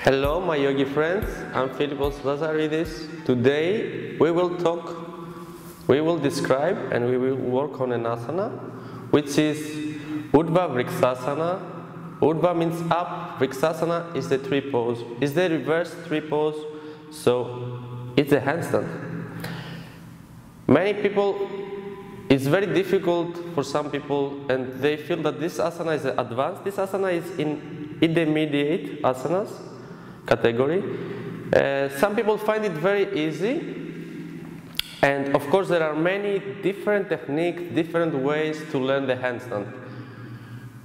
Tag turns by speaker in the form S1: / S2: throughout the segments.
S1: Hello, my yogi friends. I'm Philippos Lazaridis. Today we will describe and we will work on an asana, which is Urdhva Vriksasana. Urdhva means up, Vriksasana is the tree pose, is the reverse tree pose, so it's a handstand. Many people, it's very difficult for some people and they feel that this asana is advanced. This asana is in intermediate asanas category. Some people find it very easy, and of course there are many different techniques, different ways to learn the handstand.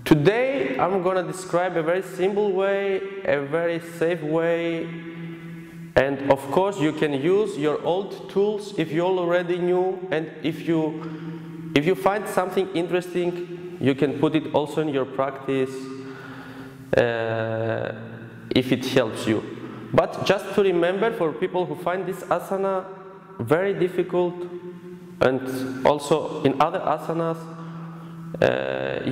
S1: Today I'm going to describe a very simple way, a very safe way, and of course you can use your old tools if you already knew, and if you find something interesting you can put it also in your practice if it helps you. But just to remember, for people who find this asana very difficult, and also in other asanas,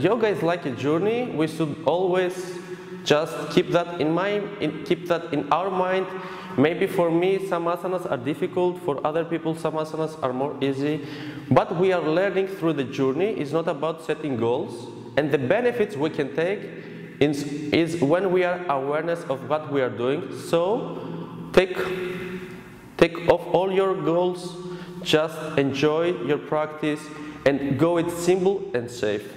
S1: yoga is like a journey. We should always just keep that in mind, keep that in our mind. Maybe for me some asanas are difficult, for other people some asanas are more easy, but we are learning through the journey. It's not about setting goals, and the benefits we can take is when we are awareness of what we are doing. So take off all your goals, just enjoy your practice and go it simple and safe.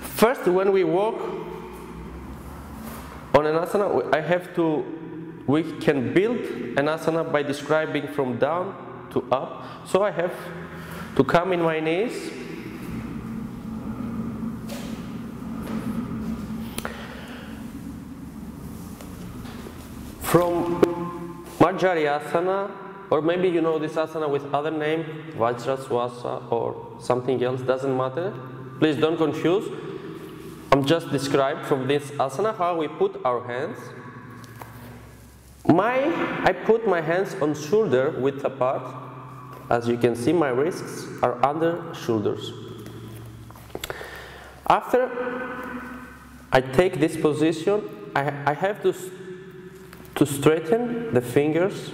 S1: First, when we walk on an asana, we can build an asana by describing from down to up. So I have to come in my knees, from Marjariyasana, or maybe you know this asana with other name, Vajraswasa or something else, doesn't matter. Please don't confuse. I'm just describing from this asana how we put our hands. I put my hands on shoulder width apart. As you can see, my wrists are under shoulders. After I take this position, I have to straighten the fingers,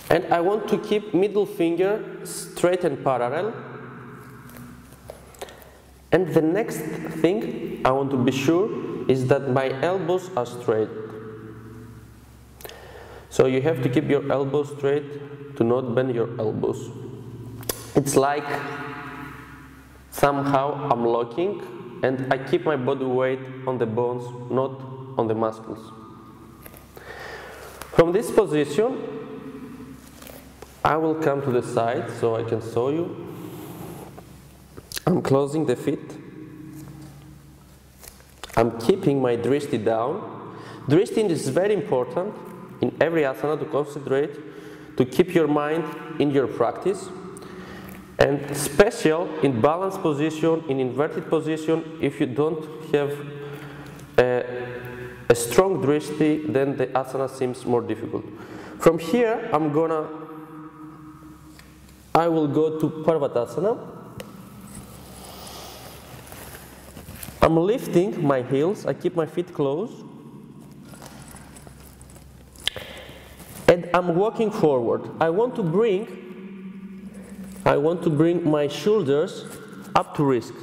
S1: and I want to keep middle finger straight and parallel. And the next thing I want to be sure is that my elbows are straight. So you have to keep your elbows straight, to not bend your elbows. It's like somehow I'm locking, and I keep my body weight on the bones, not on the muscles. From this position, I will come to the side so I can show you. I'm closing the feet. I'm keeping my drishti down. Drishti is very important in every asana, to concentrate, to keep your mind in your practice. And special in balanced position, in inverted position, if you don't have a strong drishti, then the asana seems more difficult. From here, I will go to Parvatasana. I'm lifting my heels, I keep my feet closed, and I'm walking forward. I want to bring my shoulders up to wrist,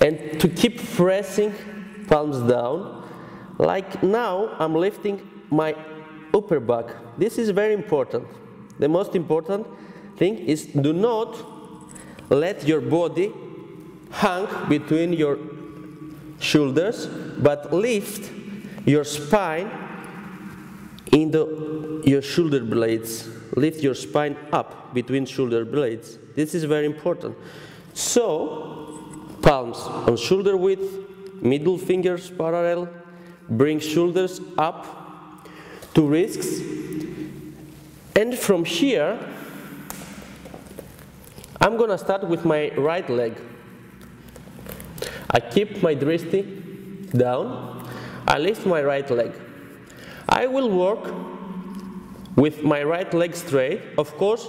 S1: and to keep pressing palms down. Like now, I'm lifting my upper back. This is very important. The most important thing is, do not let your body hang between your shoulders, but lift your spine into your shoulder blades. Lift your spine up between shoulder blades. This is very important. So, palms on shoulder width, middle fingers parallel, bring shoulders up to wrists, and from here I'm gonna start with my right leg. I keep my drishti down, I lift my right leg. I will work with my right leg straight. Of course,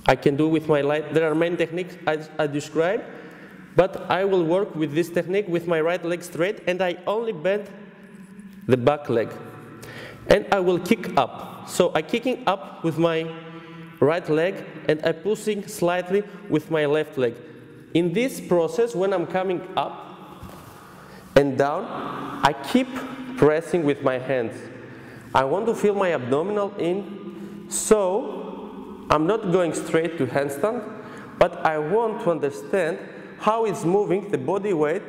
S1: I can do with my right, there are many techniques I described, but I will work with this technique with my right leg straight, and I only bend the back leg. And I will kick up. So I'm kicking up with my right leg and I'm pushing slightly with my left leg. In this process, when I'm coming up and down, I keep pressing with my hands. I want to feel my abdominal in, so I'm not going straight to handstand, but I want to understand how it's moving the body weight.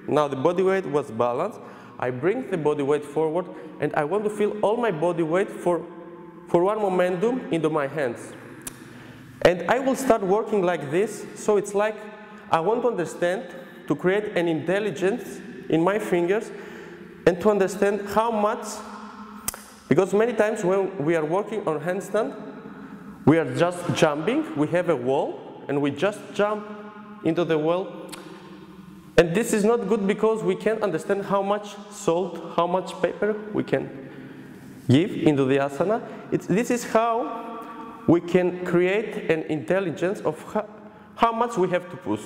S1: Now the body weight was balanced. I bring the body weight forward and I want to feel all my body weight for one momentum into my hands. And I will start working like this, so it's like I want to understand, to create an intelligence in my fingers and to understand how much, because many times when we are working on handstand, we are just jumping, we have a wall and we just jump into the wall. And this is not good because we can't understand how much salt, how much pepper we can give into the asana. This is how we can create an intelligence of how much we have to push.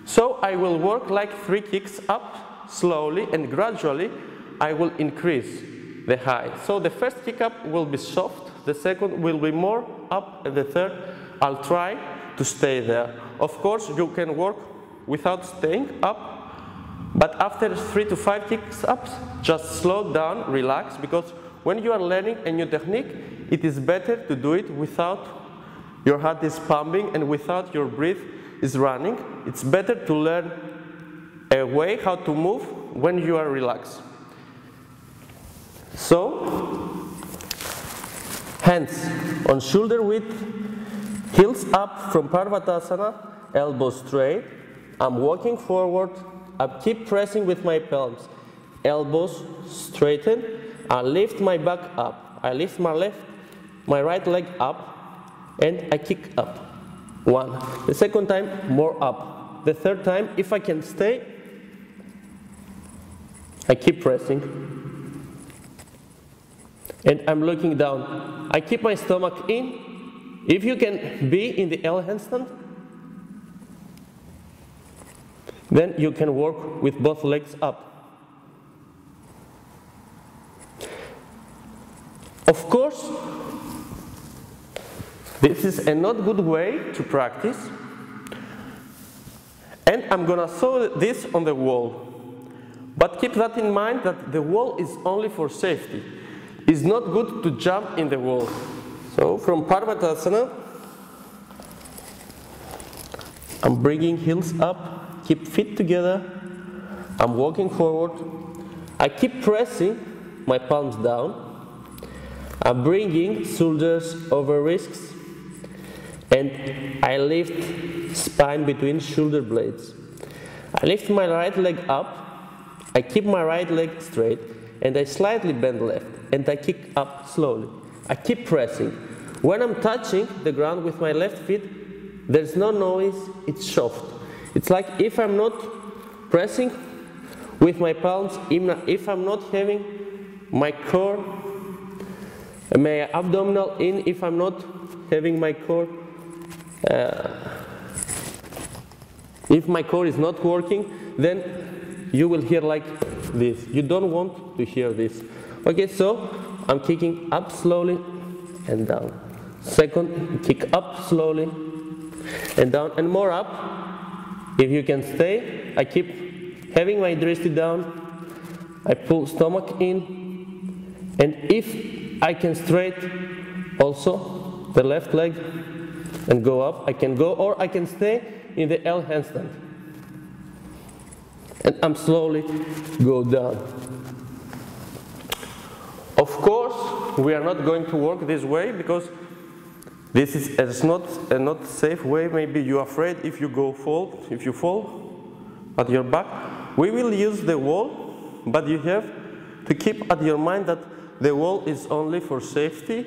S1: So I will work like 3 kicks up slowly and gradually I will increase the height. So the first kick up will be soft, the second will be more up, and the third I'll try to stay there. Of course you can work without staying up, but after 3 to 5 kicks ups, just slow down, relax, because when you are learning a new technique, it is better to do it without your heart is pumping and without your breath is running. It's better to learn a way how to move when you are relaxed. So, hands on shoulder width, heels up from Parvatasana, elbows straight. I'm walking forward. I keep pressing with my palms. Elbows straighten. I lift my back up. I lift my right leg up, and I kick up. 1. The second time, more up. The third time, if I can stay, I keep pressing. And I'm looking down. I keep my stomach in. If you can be in the L handstand, then you can work with both legs up. Of course, this is a not good way to practice. And I'm gonna show this on the wall. But keep that in mind that the wall is only for safety. It's not good to jump in the wall. So from Parvatasana, I'm bringing heels up, keep feet together, I'm walking forward, I keep pressing my palms down, I'm bringing shoulders over wrists, and I lift spine between shoulder blades. I lift my right leg up, I keep my right leg straight, and I slightly bend left, and I kick up slowly. I keep pressing. When I'm touching the ground with my left feet, there's no noise, it's soft. It's like if I'm not pressing with my palms, if I'm not having my core, my abdominal in, if I'm not having my core, if my core is not working, then you will hear like this. You don't want to hear this. Okay, so I'm kicking up slowly and down. Second, kick up slowly and down and more up. If you can stay, I keep having my drishti down. I pull stomach in, and if I can straight also the left leg and go up, I can go, or I can stay in the L handstand. And I'm slowly go down. Of course, we are not going to work this way because this is not a not safe way. Maybe you're afraid if you fall at your back. We will use the wall, but you have to keep at your mind that the wall is only for safety,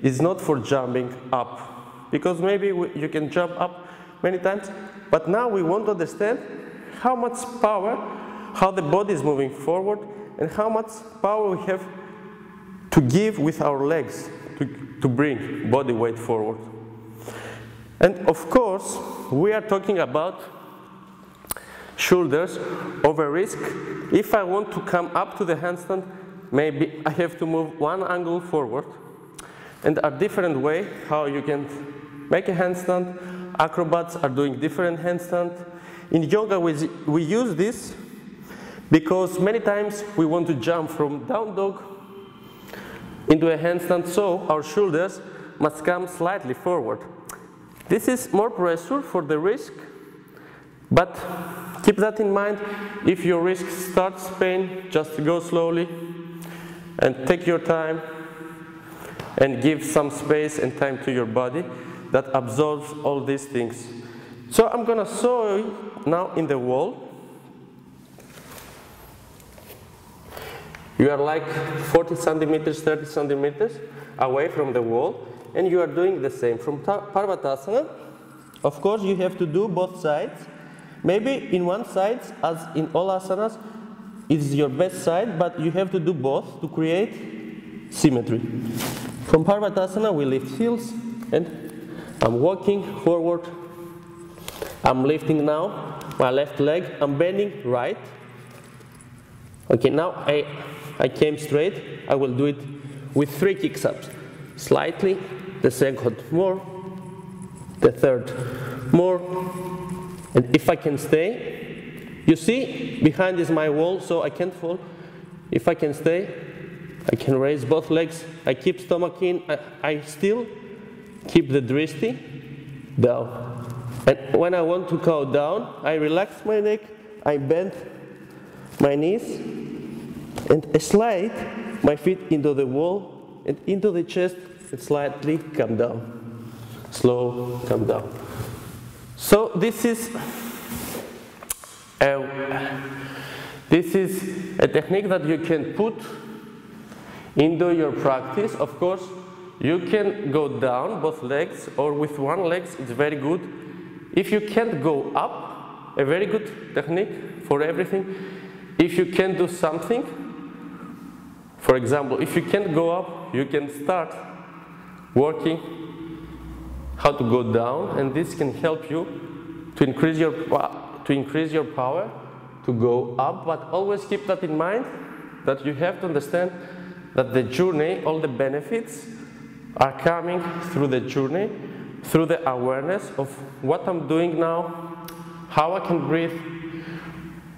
S1: it's not for jumping up. Because maybe you can jump up many times, but now we want to understand how much power, how the body is moving forward, and how much power we have to give with our legs to bring body weight forward. And of course, we are talking about shoulders over wrist. If I want to come up to the handstand, maybe I have to move one angle forward. And there are different ways how you can make a handstand. Acrobats are doing different handstand. In yoga, we use this because many times we want to jump from down dog into a handstand, so our shoulders must come slightly forward. This is more pressure for the wrist, but keep that in mind. If your wrist starts pain, just go slowly and take your time and give some space and time to your body that absorbs all these things. So I'm gonna show you now in the wall. You are like 40 centimeters, 30 centimeters away from the wall, and you are doing the same. From Parvatasana, of course, you have to do both sides. Maybe in one side, as in all asanas, it's your best side, but you have to do both to create symmetry. From Parvatasana, we lift heels, and I'm walking forward. I'm lifting now my left leg. I'm bending right. Okay, now I came straight. I will do it with 3 kicks ups. Slightly, the second more, the third more. And if I can stay, you see, behind is my wall, so I can't fall. If I can stay, I can raise both legs. I keep stomach in. I still keep the drishti down. And when I want to go down, I relax my neck, I bend my knees, and I slide my feet into the wall and into the chest and slightly come down. Slow, come down. So this is a technique that you can put into your practice. Of course, you can go down both legs, or with one leg, it's very good. If you can't go up, a very good technique for everything. If you can do something, for example, if you can't go up, you can start working how to go down, and this can help you to increase your power to go up. But always keep that in mind, that you have to understand that the journey, all the benefits are coming through the journey, through the awareness of what I'm doing now, how I can breathe,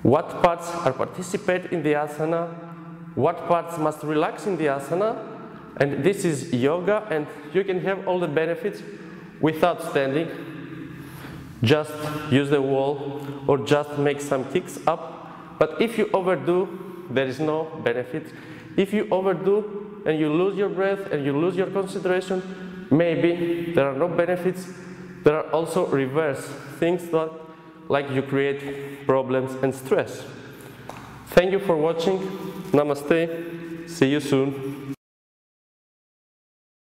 S1: what parts are participate in the asana, what parts must relax in the asana. And this is yoga, and you can have all the benefits without standing. Just use the wall or just make some kicks up. But if you overdo, there is no benefit. If you overdo and you lose your breath and you lose your concentration, maybe there are no benefits. There are also reverse things that, like, you create problems and stress. Thank you for watching. Namaste. See you soon.